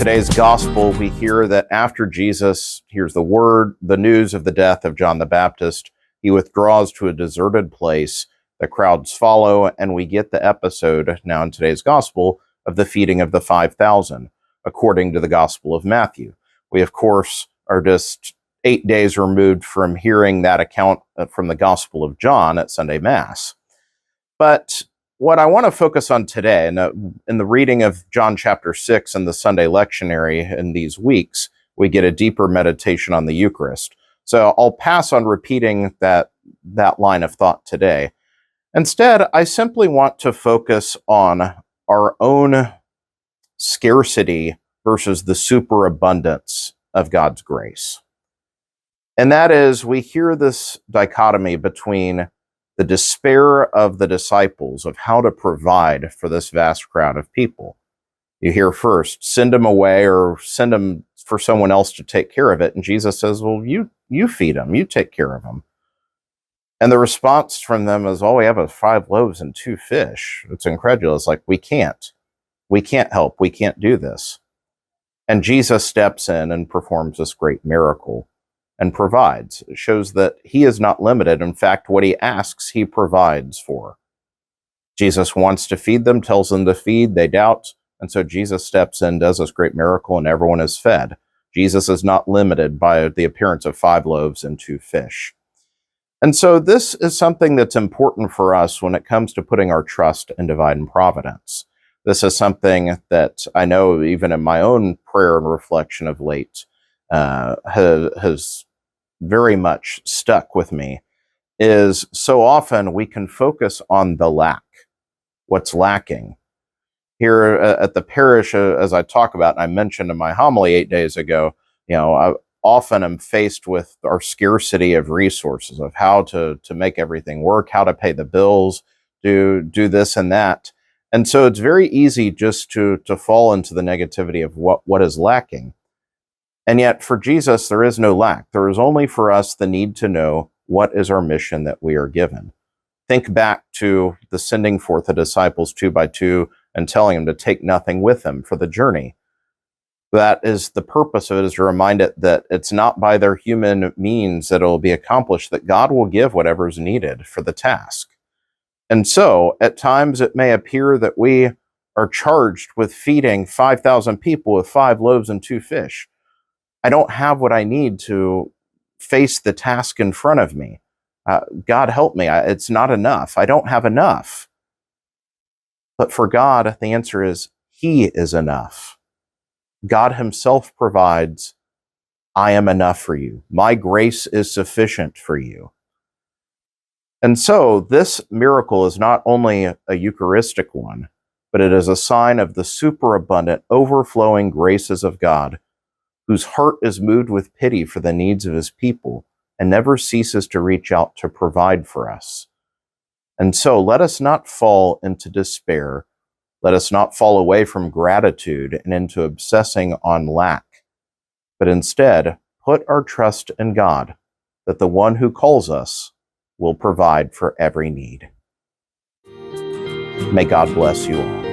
today's gospel, we hear that after Jesus hears the news of the death of John the Baptist, he withdraws to a deserted place. The crowds follow, and we get the episode now in today's gospel of the feeding of the 5,000, according to the Gospel of Matthew. We, of course, are just 8 days removed from hearing that account from the Gospel of John at Sunday Mass. But what I want to focus on today, in the reading of John chapter 6 and the Sunday lectionary in these weeks, we get a deeper meditation on the Eucharist. So I'll pass on repeating that line of thought today. Instead, I simply want to focus on our own scarcity versus the superabundance of God's grace. And that is, we hear this dichotomy between the despair of the disciples of how to provide for this vast crowd of people. You hear first, send them away or send them for someone else to take care of it. And Jesus says, well, you feed them, you take care of them. And the response from them is, all we have is 5 loaves and 2 fish. It's incredulous. Like, we can't help. We can't do this. And Jesus steps in and performs this great miracle and provides. It shows that he is not limited. In fact, what he asks, he provides for. Jesus wants to feed them, tells them to feed, they doubt, and so Jesus steps in, does this great miracle, and everyone is fed. Jesus is not limited by the appearance of 5 loaves and 2 fish. And so this is something that's important for us when it comes to putting our trust in divine providence. This is something that I know even in my own prayer and reflection of late has very much stuck with me, is so often we can focus on the lack, what's lacking. Here at the parish, as I talk about, and I mentioned in my homily 8 days ago, I often am faced with our scarcity of resources, of how to make everything work, how to pay the bills, do this and that. And so it's very easy just to fall into the negativity of what is lacking. And yet for Jesus, there is no lack. There is only for us the need to know what is our mission that we are given. Think back to the sending forth the disciples 2 by 2 and telling them to take nothing with them for the journey. That is the purpose of it, is to remind it that it's not by their human means that it will be accomplished, that God will give whatever is needed for the task. And so at times it may appear that we are charged with feeding 5,000 people with 5 loaves and 2 fish. I don't have what I need to face the task in front of me. God help me. It's not enough. I don't have enough. But for God, the answer is he is enough. God himself provides, I am enough for you. My grace is sufficient for you. And so this miracle is not only a Eucharistic one, but it is a sign of the superabundant, overflowing graces of God, whose heart is moved with pity for the needs of his people and never ceases to reach out to provide for us. And so let us not fall into despair. Let us not fall away from gratitude and into obsessing on lack, but instead put our trust in God, that the one who calls us will provide for every need. May God bless you all.